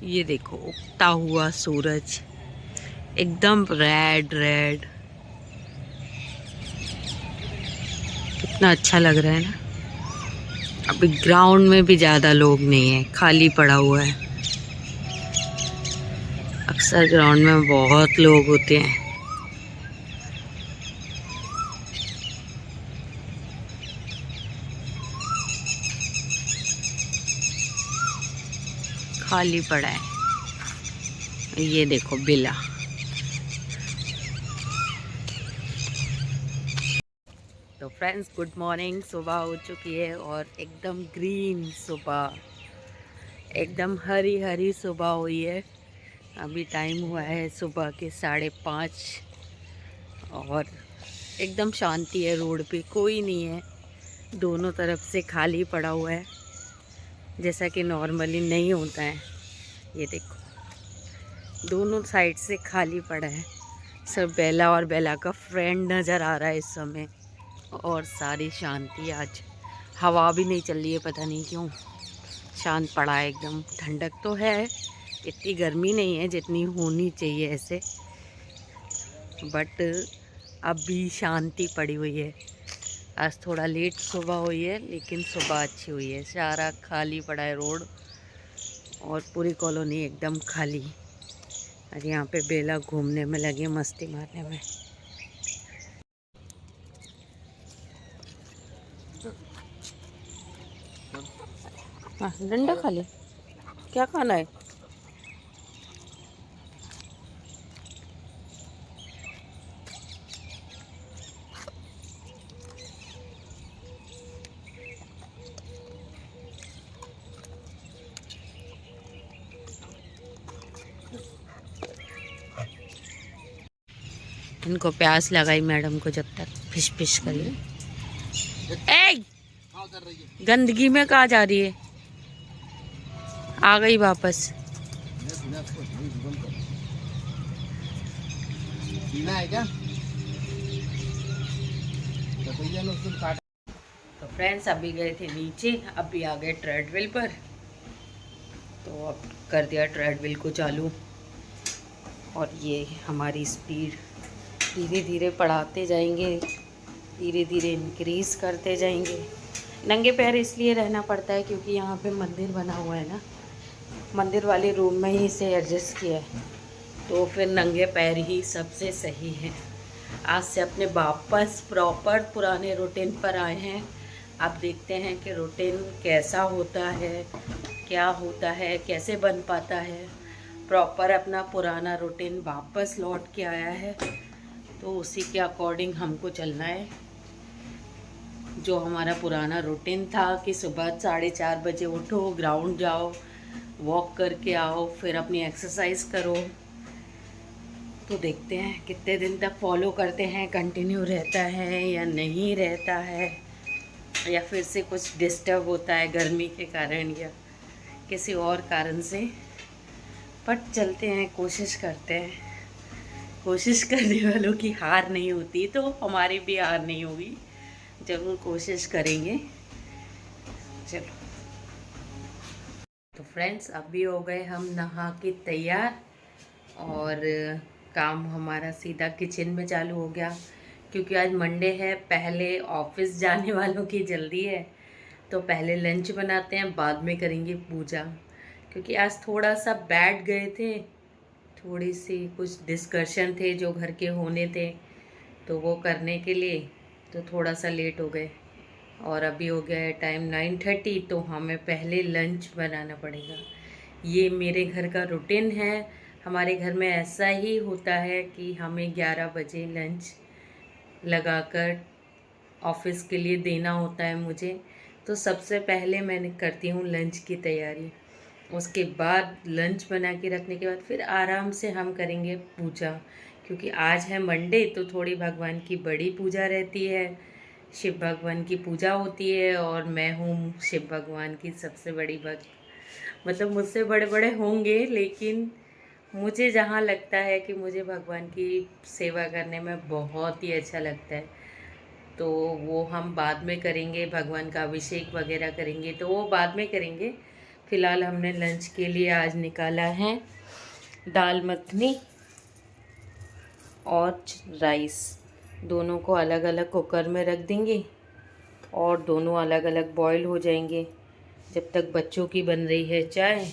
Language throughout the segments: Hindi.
ये देखो उगता हुआ सूरज, एकदम रेड रेड, कितना अच्छा लग रहा है ना। अभी ग्राउंड में भी ज़्यादा लोग नहीं है, खाली पड़ा हुआ है। अक्सर ग्राउंड में बहुत लोग होते हैं। खाली पड़ा है। ये देखो बिला। तो फ्रेंड्स गुड मॉर्निंग। सुबह हो चुकी है और एकदम ग्रीन सुबह, एकदम हरी हरी सुबह हुई है। अभी टाइम हुआ है सुबह के 5:30 और एकदम शांति है। रोड पे कोई नहीं है, दोनों तरफ से खाली पड़ा हुआ है, जैसा कि नॉर्मली नहीं होता है। ये देखो दोनों साइड से खाली पड़ा है। सब बेला और बेला का फ्रेंड नज़र आ रहा है इस समय। और सारी शांति आज, हवा भी नहीं चल रही है, पता नहीं क्यों। शांत पड़ा है एकदम। ठंडक तो है, इतनी गर्मी नहीं है जितनी होनी चाहिए ऐसे, बट अभी शांति पड़ी हुई है। आज थोड़ा लेट सुबह हुई है, लेकिन सुबह अच्छी हुई है। सारा खाली पड़ा है रोड और पूरी कॉलोनी एकदम खाली। और यहाँ पे बेला घूमने में लगे, मस्ती मारने में। हाँ डंडा खा ले, क्या खाना है? इनको प्यास लगाई मैडम को, जब तक फिश फिश करी। ए गंदगी में कहाँ जा रही है? आ गई वापस। पीना है क्या? तो फ्रेंड्स अभी गए थे नीचे, अभी आ गए ट्रेडमिल पर। तो अब कर दिया ट्रेडमिल को चालू। और ये हमारी स्पीड धीरे धीरे बढ़ाते जाएंगे, धीरे धीरे इंक्रीज़ करते जाएंगे। नंगे पैर इसलिए रहना पड़ता है क्योंकि यहाँ पे मंदिर बना हुआ है ना, मंदिर वाले रूम में ही इसे एडजस्ट किया है, तो फिर नंगे पैर ही सबसे सही है। आज से अपने वापस प्रॉपर पुराने रूटीन पर आए हैं। आप देखते हैं कि रूटीन कैसा होता है, क्या होता है, कैसे बन पाता है। प्रॉपर अपना पुराना रूटीन वापस लौट के आया है, तो उसी के अकॉर्डिंग हमको चलना है। जो हमारा पुराना रूटीन था कि सुबह 4:30 बजे उठो, ग्राउंड जाओ, वॉक करके आओ, फिर अपनी एक्सरसाइज करो। तो देखते हैं कितने दिन तक फॉलो करते हैं, कंटिन्यू रहता है या नहीं रहता है, या फिर से कुछ डिस्टर्ब होता है गर्मी के कारण या किसी और कारण से। बट चलते हैं, कोशिश करते हैं। कोशिश करने वालों की हार नहीं होती, तो हमारी भी हार नहीं होगी। ज़रूर कोशिश करेंगे। चलो तो फ्रेंड्स अभी हो गए हम नहा के तैयार, और काम हमारा सीधा किचन में चालू हो गया। क्योंकि आज मंडे है, पहले ऑफिस जाने वालों की जल्दी है, तो पहले लंच बनाते हैं, बाद में करेंगे पूजा। क्योंकि आज थोड़ा सा बैठ गए थे, थोड़ी सी कुछ डिस्कशन थे जो घर के होने थे, तो वो करने के लिए तो थोड़ा सा लेट हो गए। और अभी हो गया है टाइम 9:30, तो हमें पहले लंच बनाना पड़ेगा। ये मेरे घर का रूटीन है। हमारे घर में ऐसा ही होता है कि हमें 11 बजे लंच लगाकर ऑफिस के लिए देना होता है मुझे। तो सबसे पहले मैंने करती हूँ लंच की तैयारी। उसके बाद लंच बना के रखने के बाद फिर आराम से हम करेंगे पूजा। क्योंकि आज है मंडे, तो थोड़ी भगवान की बड़ी पूजा रहती है, शिव भगवान की पूजा होती है। और मैं हूँ शिव भगवान की सबसे बड़ी भक्त। मतलब मुझसे बड़े बड़े होंगे, लेकिन मुझे जहाँ लगता है कि मुझे भगवान की सेवा करने में बहुत ही अच्छा लगता है, तो वो हम बाद में करेंगे। भगवान का अभिषेक वगैरह करेंगे तो वो बाद में करेंगे। फ़िलहाल हमने लंच के लिए आज निकाला है दाल मखनी और राइस। दोनों को अलग अलग कुकर में रख देंगे और दोनों अलग अलग बॉईल हो जाएंगे। जब तक बच्चों की बन रही है चाय,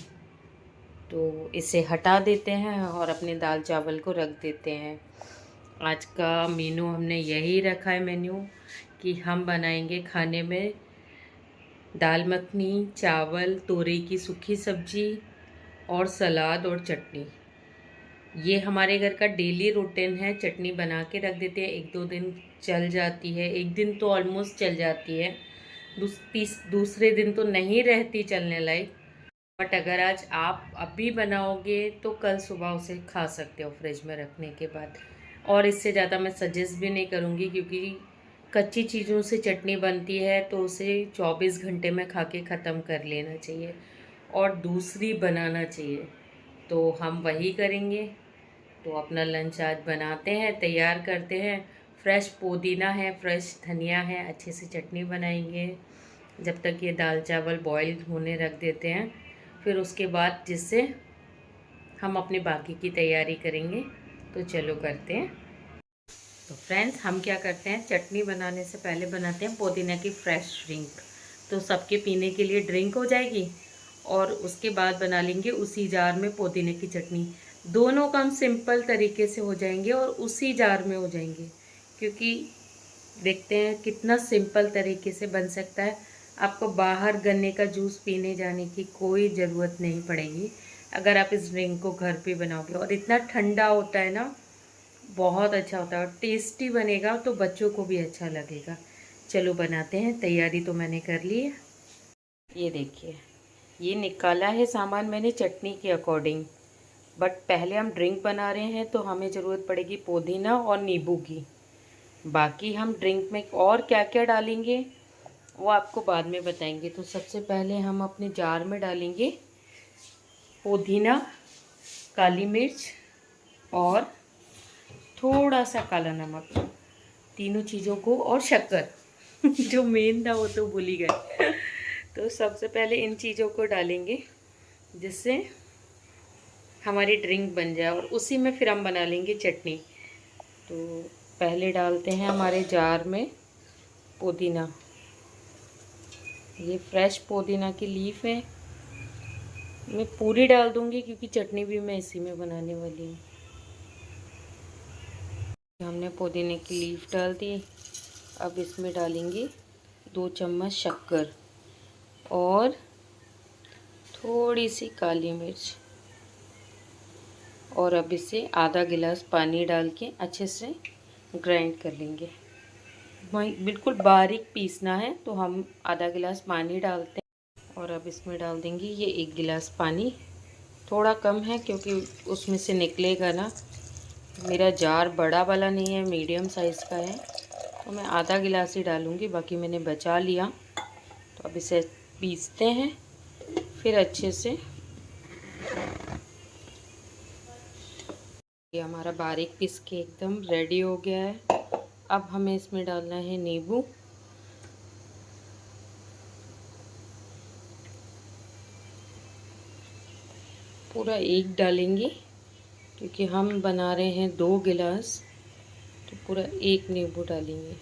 तो इसे हटा देते हैं और अपने दाल चावल को रख देते हैं। आज का मेनू हमने यही रखा है कि हम बनाएंगे खाने में दाल मखनी, चावल, तोरई की सूखी सब्जी और सलाद और चटनी। ये हमारे घर का डेली रूटीन है। चटनी बना के रख देते हैं, 1-2 दिन चल जाती है, एक दिन तो ऑलमोस्ट चल जाती है, दूसरे दिन तो नहीं रहती चलने लायक। बट अगर आज आप अभी बनाओगे तो कल सुबह उसे खा सकते हो फ्रिज में रखने के बाद। और इससे ज़्यादा मैं सजेस्ट भी नहीं करूँगी, क्योंकि कच्ची चीज़ों से चटनी बनती है तो उसे 24 घंटे में खा के ख़त्म कर लेना चाहिए और दूसरी बनाना चाहिए। तो हम वही करेंगे। तो अपना लंच आज बनाते हैं, तैयार करते हैं। फ्रेश पुदीना है, फ्रेश धनिया है, अच्छे से चटनी बनाएंगे। जब तक ये दाल चावल बॉईल होने रख देते हैं, फिर उसके बाद जिससे हम अपने बाकी की तैयारी करेंगे। तो चलो करते हैं। तो फ्रेंड्स, हम क्या करते हैं, चटनी बनाने से पहले बनाते हैं पुदीना की फ्रेश ड्रिंक। तो सबके पीने के लिए ड्रिंक हो जाएगी और उसके बाद बना लेंगे उसी जार में पुदीने की चटनी। दोनों काम सिंपल तरीके से हो जाएंगे और उसी जार में हो जाएंगे, क्योंकि देखते हैं कितना सिंपल तरीके से बन सकता है। आपको बाहर गन्ने का जूस पीने जाने की कोई ज़रूरत नहीं पड़ेगी अगर आप इस ड्रिंक को घर पे बनाओगे। और इतना ठंडा होता है ना, बहुत अच्छा होता है और टेस्टी बनेगा, तो बच्चों को भी अच्छा लगेगा। चलो बनाते हैं। तैयारी तो मैंने कर ली है। ये देखिए, ये निकाला है सामान मैंने चटनी के अकॉर्डिंग। बट पहले हम ड्रिंक बना रहे हैं तो हमें ज़रूरत पड़ेगी पुदीना और नींबू की। बाकी हम ड्रिंक में और क्या क्या डालेंगे वो आपको बाद में बताएंगे। तो सबसे पहले हम अपने जार में डालेंगे पुदीना, काली मिर्च और थोड़ा सा काला नमक, तीनों चीज़ों को, और शक्कर जो मेन था वो तो भूल ही गए। तो सबसे पहले इन चीज़ों को डालेंगे जिससे हमारी ड्रिंक बन जाए और उसी में फिर हम बना लेंगे चटनी। तो पहले डालते हैं हमारे जार में पुदीना। ये फ्रेश पुदीना की लीफ है, मैं पूरी डाल दूंगी क्योंकि चटनी भी मैं इसी में बनाने वाली हूँ। हमने पुदीने की लीफ डाल दी। अब इसमें डालेंगे 2 चम्मच शक्कर और थोड़ी सी काली मिर्च, और अब इसे आधा गिलास पानी डाल के अच्छे से ग्राइंड कर लेंगे। बिल्कुल बारीक पीसना है, तो हम आधा गिलास पानी डालते हैं और अब इसमें डाल देंगे ये 1 गिलास पानी। थोड़ा कम है क्योंकि उसमें से निकलेगा ना। मेरा जार बड़ा वाला नहीं है, मीडियम साइज़ का है, तो मैं आधा गिलास ही डालूँगी, बाकी मैंने बचा लिया। तो अब इसे पीसते हैं फिर अच्छे से। ये हमारा बारीक पीस के एकदम रेडी हो गया है। अब हमें इसमें डालना है नींबू। पूरा 1 डालेंगे क्योंकि हम बना रहे हैं 2 गिलास, तो पूरा 1 नींबू डालेंगे।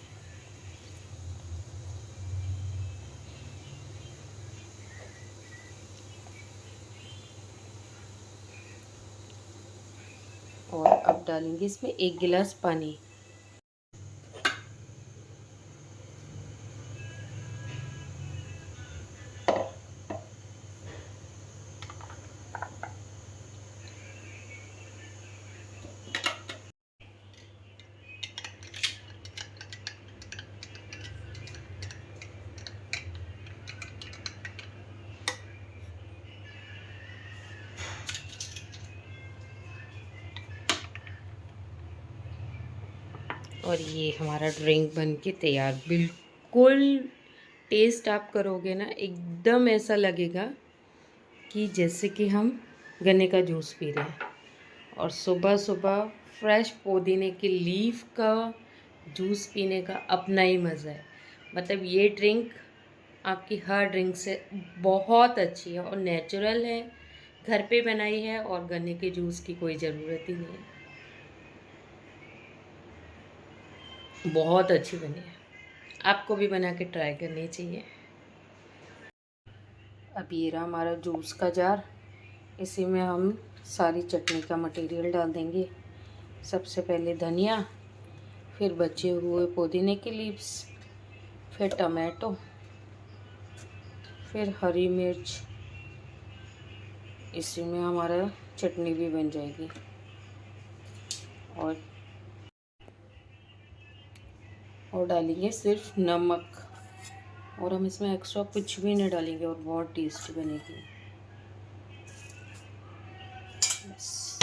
और अब डालेंगे इसमें 1 गिलास पानी। और ये हमारा ड्रिंक बन के तैयार। बिल्कुल टेस्ट आप करोगे ना, एकदम ऐसा लगेगा कि जैसे कि हम गन्ने का जूस पी रहे हैं। और सुबह सुबह फ्रेश पुदीने की लीफ का जूस पीने का अपना ही मज़ा है। मतलब ये ड्रिंक आपकी हर ड्रिंक से बहुत अच्छी है और नेचुरल है, घर पे बनाई है और गन्ने के जूस की कोई ज़रूरत ही नहीं है। बहुत अच्छी बनी है, आपको भी बना के ट्राई करनी चाहिए। अब ये रहा हमारा जूस का जार। इसी में हम सारी चटनी का मटेरियल डाल देंगे। सबसे पहले धनिया, फिर बचे हुए पुदीने के लीव्स, फिर टमाटो, फिर हरी मिर्च। इसी में हमारा चटनी भी बन जाएगी। और डालेंगे सिर्फ नमक, और हम इसमें एक्स्ट्रा कुछ भी नहीं डालेंगे और बहुत टेस्टी बनेगी। बस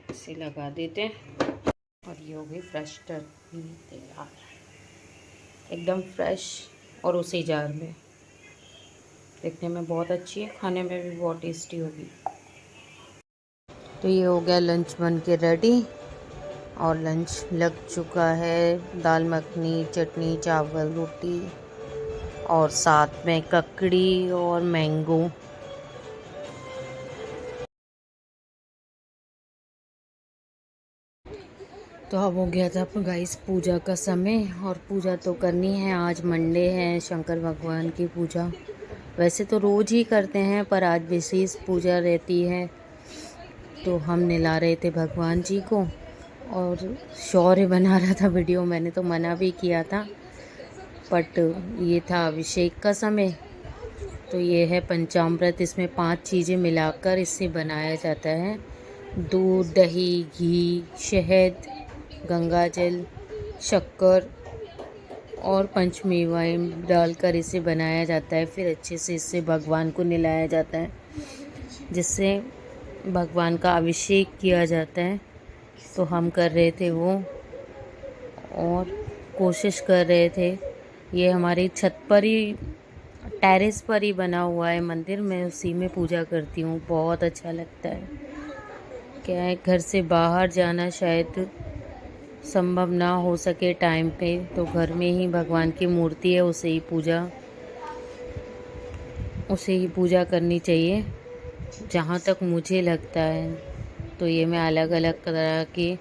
इसे लगा देते हैं और ये हो गई फ्रेश टर्की तैयार, एकदम फ्रेश और उसी जार में। देखने में बहुत अच्छी है, खाने में भी बहुत टेस्टी होगी। तो ये हो गया लंच बन के रेडी, और लंच लग चुका है। दाल मखनी, चटनी, चावल, रोटी और साथ में ककड़ी और मैंगो। तो अब हो गया था गाइस पूजा का समय, और पूजा तो करनी है। आज मंडे है, शंकर भगवान की पूजा। वैसे तो रोज़ ही करते हैं, पर आज विशेष पूजा रहती है, तो हम निला रहे थे भगवान जी को। और शौर्य बना रहा था वीडियो, मैंने तो मना भी किया था, बट ये था अभिषेक का समय। तो ये है पंचामृत, इसमें 5 चीज़ें मिलाकर इससे बनाया जाता है। दूध, दही, घी, शहद, गंगा जल, शक्कर और पंचमेवाएं डालकर इसे बनाया जाता है। फिर अच्छे से इससे भगवान को निलाया जाता है, जिससे भगवान का अभिषेक किया जाता है। तो हम कर रहे थे वो, और कोशिश कर रहे थे। ये हमारी छत पर ही, टेरेस पर ही बना हुआ है मंदिर, मैं उसी में पूजा करती हूँ। बहुत अच्छा लगता है। क्या है, घर से बाहर जाना शायद संभव ना हो सके टाइम पे, तो घर में ही भगवान की मूर्ति है, उसे ही पूजा करनी चाहिए, जहाँ तक मुझे लगता है। तो ये मैं अलग अलग तरह के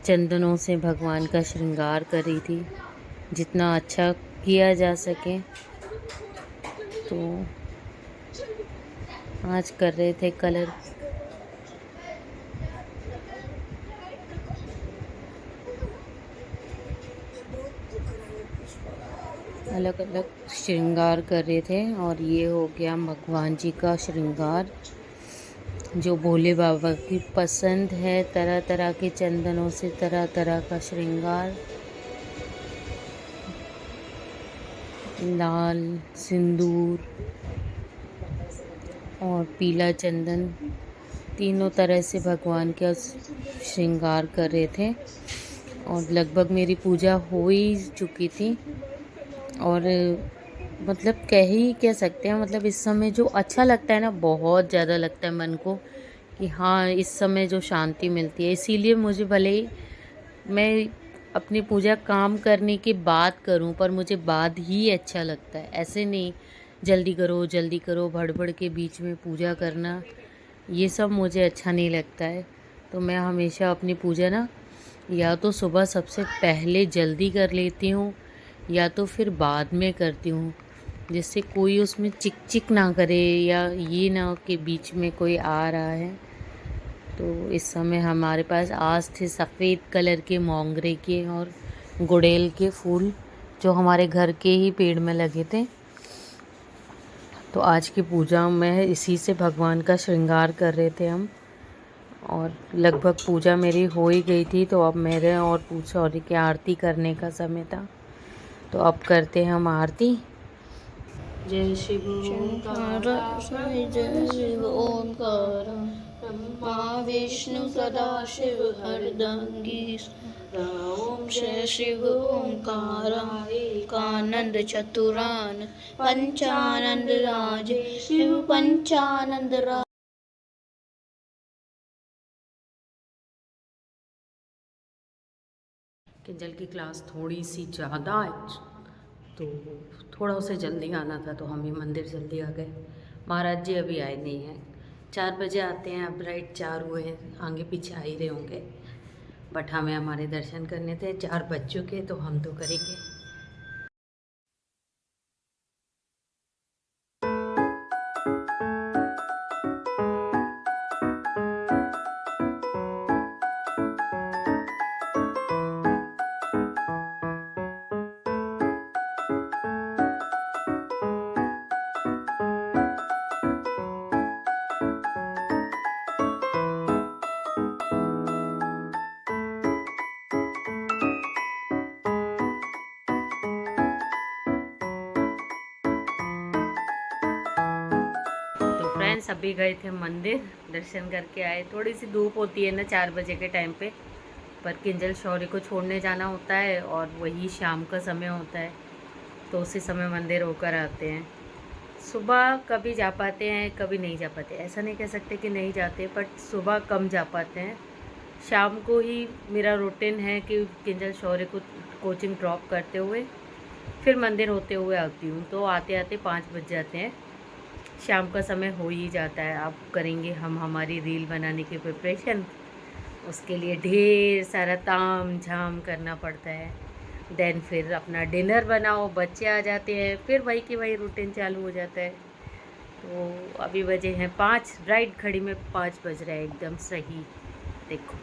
चंदनों से भगवान का श्रृंगार कर रही थी, जितना अच्छा किया जा सके। तो आज कर रहे थे कलर। अलग अलग श्रृंगार कर रहे थे, और ये हो गया भगवान जी का श्रृंगार, जो भोले बाबा की पसंद है। तरह तरह के चंदनों से तरह तरह का श्रृंगार, लाल, सिंदूर और पीला चंदन, तीनों तरह से भगवान का श्रृंगार कर रहे थे। और लगभग मेरी पूजा हो ही चुकी थी। और मतलब कह सकते हैं, मतलब इस समय जो अच्छा लगता है ना, बहुत ज़्यादा लगता है मन को, कि हाँ इस समय जो शांति मिलती है। इसीलिए मुझे, भले ही मैं अपनी पूजा काम करने के बाद करूं, पर मुझे बाद ही अच्छा लगता है। ऐसे नहीं जल्दी करो भड़बड़ के बीच में पूजा करना, ये सब मुझे अच्छा नहीं लगता है। तो मैं हमेशा अपनी पूजा ना, या तो सुबह सबसे पहले जल्दी कर लेती हूँ, या तो फिर बाद में करती हूँ, जिससे कोई उसमें चिक चिक ना करे, या ये ना हो कि बीच में कोई आ रहा है। तो इस समय हमारे पास आज थे सफ़ेद कलर के मोंगरे के और गुड़ैल के फूल, जो हमारे घर के ही पेड़ में लगे थे। तो आज की पूजा में इसी से भगवान का श्रृंगार कर रहे थे हम। और लगभग पूजा मेरी हो ही गई थी, तो अब मेरे और सॉरी की आरती करने का समय था। तो अब करते हैं हम आरती। जय शिव ओंकार, जय शिव ओंकार, ब्रह्मा विष्णु सदा शिव हरदंगी। ओम जय शिव ओंकार, एकानंद चतुरान पंचानंद राज, शिव पंचानंद राज। किंजल की क्लास थोड़ी सी ज़्यादा आज, तो थोड़ा उसे जल्दी आना था तो हम भी मंदिर जल्दी आ गए। महाराज जी अभी आए नहीं हैं, 4 बजे आते हैं। अब राइट 4 हुए हैं, आगे पीछे आ ही रहे होंगे, बट हमें हमारे दर्शन करने थे। 4 बज चुके तो हम तो करेंगे। फ्रेंड्स अभी गए थे मंदिर, दर्शन करके आए। थोड़ी सी धूप होती है ना 4 बजे के टाइम पे, पर किंजल शौर्य को छोड़ने जाना होता है और वही शाम का समय होता है, तो उसी समय मंदिर होकर आते हैं। सुबह कभी जा पाते हैं, कभी नहीं जा पाते। ऐसा नहीं कह सकते कि नहीं जाते, बट सुबह कम जा पाते हैं। शाम को ही मेरा रूटीन है कि किंजल शौर्य को कोचिंग ड्रॉप करते हुए फिर मंदिर होते हुए आती हूँ, तो आते आते 5 बज जाते हैं। शाम का समय हो ही जाता है। अब करेंगे हम हमारी रील बनाने की प्रिपरेशन। उसके लिए ढेर सारा ताम झाम करना पड़ता है। देन फिर अपना डिनर बनाओ, बच्चे आ जाते हैं, फिर वही की वही रूटीन चालू हो जाता है। तो अभी बजे हैं 5, राइट घड़ी में 5 बज रहे हैं, एकदम सही। देखो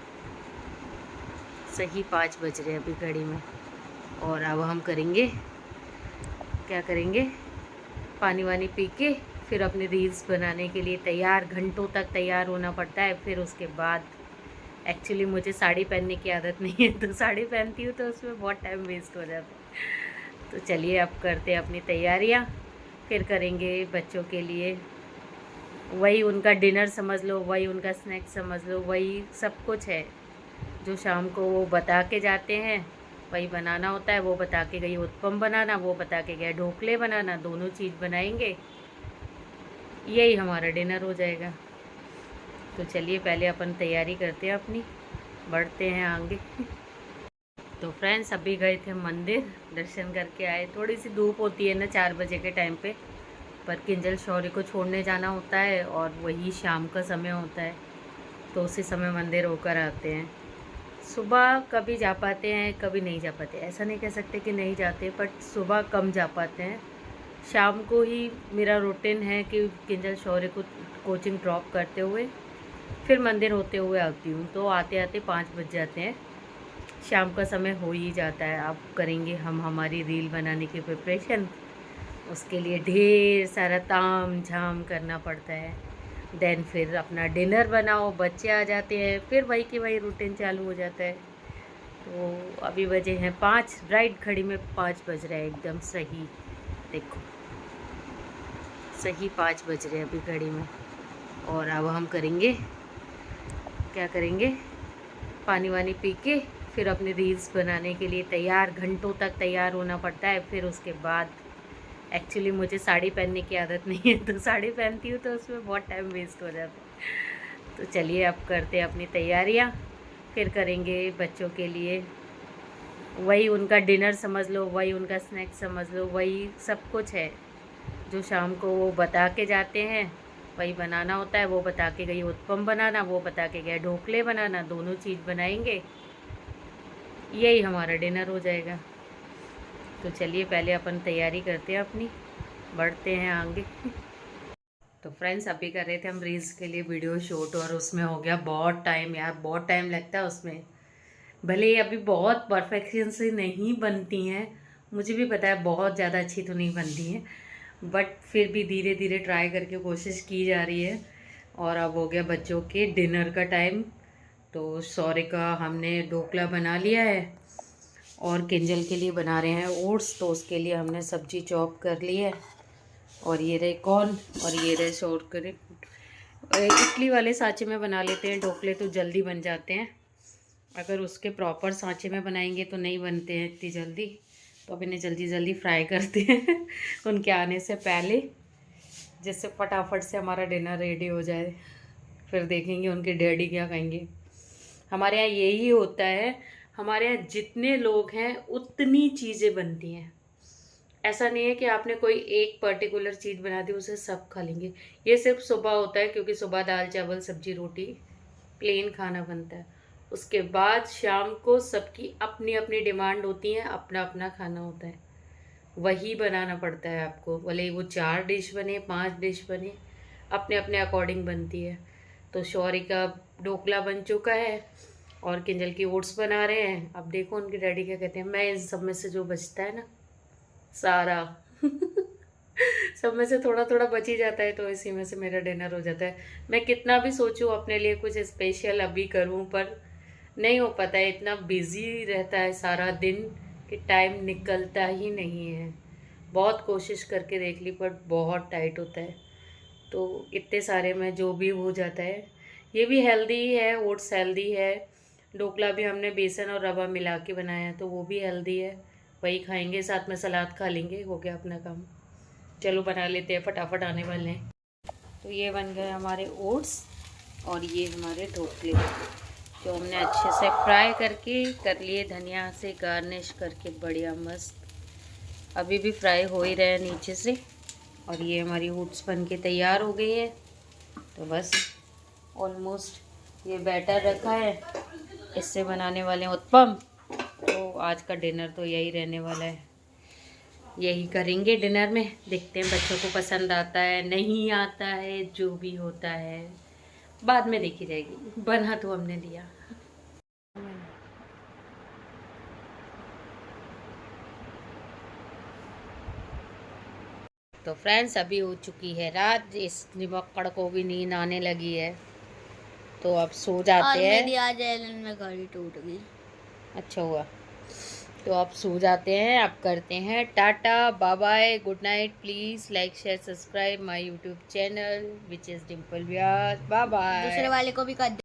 सही 5 बज रहे हैं अभी घड़ी में। और अब हम करेंगे, क्या करेंगे, पानी वानी पी के फिर अपने रील्स बनाने के लिए तैयार। घंटों तक तैयार होना पड़ता है। फिर उसके बाद एक्चुअली मुझे साड़ी पहनने की आदत नहीं है, तो साड़ी पहनती हूँ तो उसमें बहुत टाइम वेस्ट हो जाता है। तो चलिए अब करते हैं अपनी तैयारियाँ, फिर करेंगे बच्चों के लिए वही उनका डिनर समझ लो, वही उनका स्नैक्स समझ लो, वही सब कुछ है जो शाम को वो बता के जाते हैं, वही बनाना होता है। वो बता के गई उत्पम बनाना, वो बता के गया ढोकले बनाना, दोनों चीज़ बनाएंगे, यही हमारा डिनर हो जाएगा। तो चलिए पहले अपन तैयारी करते हैं अपनी, बढ़ते हैं आगे। तो फ्रेंड्स अभी गए थे मंदिर, दर्शन करके आए। थोड़ी सी धूप होती है ना 4 बजे के टाइम पे, पर किंजल शौर्य को छोड़ने जाना होता है और वही शाम का समय होता है, तो उसी समय मंदिर होकर आते हैं। सुबह कभी जा पाते हैं, कभी नहीं जा पाते। ऐसा नहीं कह सकते कि नहीं जाते, बट सुबह कम जा पाते हैं। शाम को ही मेरा रूटीन है कि किंजल शौर्य को कोचिंग ड्रॉप करते हुए फिर मंदिर होते हुए आती हूँ, तो आते आते 5 बज जाते हैं। शाम का समय हो ही जाता है। अब करेंगे हम हमारी रील बनाने की प्रिपरेशन। उसके लिए ढेर सारा ताम झाम करना पड़ता है। देन फिर अपना डिनर बनाओ, बच्चे आ जाते हैं, फिर वही की वही रूटीन चालू हो जाता है। तो अभी बजे हैं 5, राइट घड़ी में 5 बज रहे हैं, एकदम सही। देखो सही 5 बज रहे हैं अभी घड़ी में। और अब हम करेंगे, क्या करेंगे, पानी वानी पी के फिर अपने रील्स बनाने के लिए तैयार। घंटों तक तैयार होना पड़ता है। फिर उसके बाद एक्चुअली मुझे साड़ी पहनने की आदत नहीं है, तो साड़ी पहनती हूँ तो उसमें बहुत टाइम वेस्ट हो जाता है। तो चलिए अब करते हैं अपनी तैयारियाँ, फिर करेंगे बच्चों के लिए वही उनका डिनर समझ लो, वही उनका स्नैक्स समझ लो, वही सब कुछ है जो शाम को वो बता के जाते हैं, वही बनाना होता है। वो बता के गई उत्पम बनाना, वो बता के गया ढोकले बनाना, दोनों चीज़ बनाएंगे, यही हमारा डिनर हो जाएगा। तो चलिए पहले अपन तैयारी करते हैं अपनी, बढ़ते हैं आगे। तो फ्रेंड्स अभी कर रहे थे हम रील्स के लिए वीडियो शूट, और उसमें हो गया बहुत टाइम यार, बहुत टाइम लगता है उसमें। भले ही अभी बहुत परफेक्शन से नहीं बनती हैं, मुझे भी पता है बहुत ज़्यादा अच्छी तो नहीं बनती हैं, बट फिर भी धीरे धीरे ट्राई करके कोशिश की जा रही है। और अब हो गया बच्चों के डिनर का टाइम। तो सौर्य का हमने ढोकला बना लिया है और किंजल के लिए बना रहे हैं ओट्स, तो उसके लिए हमने सब्जी चॉप कर ली है। और ये रहे कॉर्न, और ये रहे शॉर्टकट। इडली वाले सांचे में बना लेते हैं ढोकले, तो जल्दी बन जाते हैं। अगर उसके प्रॉपर सांचे में बनाएंगे तो नहीं बनते हैं इतनी जल्दी, तो अब इन्हें जल्दी जल्दी फ्राई करते हैं उनके आने से पहले, जिससे फटाफट से हमारा डिनर रेडी हो जाए। फिर देखेंगे उनके डैडी क्या कहेंगे। हमारे यहाँ यही होता है, हमारे यहाँ जितने लोग हैं उतनी चीज़ें बनती हैं। ऐसा नहीं है कि आपने कोई एक पर्टिकुलर चीज़ बना दी उसे सब खा लेंगे। ये सिर्फ सुबह होता है, क्योंकि सुबह दाल चावल सब्जी रोटी प्लेन खाना बनता है। उसके बाद शाम को सबकी अपनी अपनी डिमांड होती है, अपना अपना खाना होता है, वही बनाना पड़ता है आपको। भले वो 4 डिश बने 5 डिश बने, अपने अपने अकॉर्डिंग बनती है। तो शौरी का ढोकला बन चुका है और किंजल की ओट्स बना रहे हैं। अब देखो उनके डैडी क्या कहते हैं। मैं इन सब में से जो बचता है ना सारा सब में से थोड़ा थोड़ा बच ही जाता है, तो इसी में से मेरा डिनर हो जाता है। मैं कितना भी सोचूं अपने लिए कुछ स्पेशल अभी करूं, पर नहीं हो पाता है। इतना बिजी रहता है सारा दिन कि टाइम निकलता ही नहीं है। बहुत कोशिश करके देख ली पर बहुत टाइट होता है। तो इतने सारे में जो भी हो जाता है। ये भी हेल्दी है, ओट्स हेल्दी है। ढोकला भी हमने बेसन और रवा मिला के बनाया है, तो वो भी हेल्दी है। वही खाएंगे, साथ में सलाद खा लेंगे, हो गया अपना काम। चलो बना लेते हैं, फटाफट आने वाले हैं। तो ये बन गए हमारे ओट्स और ये हमारे ढोकले जो हमने अच्छे से फ्राई करके कर लिए, धनिया से गार्निश करके बढ़िया मस्त। अभी भी फ्राई हो ही रहे हैं नीचे से। और ये हमारी ओट्स बन के तैयार हो गई है। तो बस ऑलमोस्ट ये बैटर रखा है, इससे बनाने वाले हैं उत्पम। तो आज का डिनर तो यही रहने वाला है, यही करेंगे डिनर में। देखते हैं बच्चों को पसंद आता है नहीं आता है, जो भी होता है बाद में देखी जाएगी। बना तो हमने दिया। तो फ्रेंड्स अभी हो चुकी है रात, इस निमक्कड़ को भी नींद आने लगी है, तो अब सो जाते हैं। मेरी आज एलन में गाड़ी टूट गई। अच्छा हुआ। तो आप सो जाते हैं। आप करते हैं tata bye bye, good night. Please like share subscribe my YouTube channel which is Dimple Vyas. Bye bye. दूसरे वाले को भी कर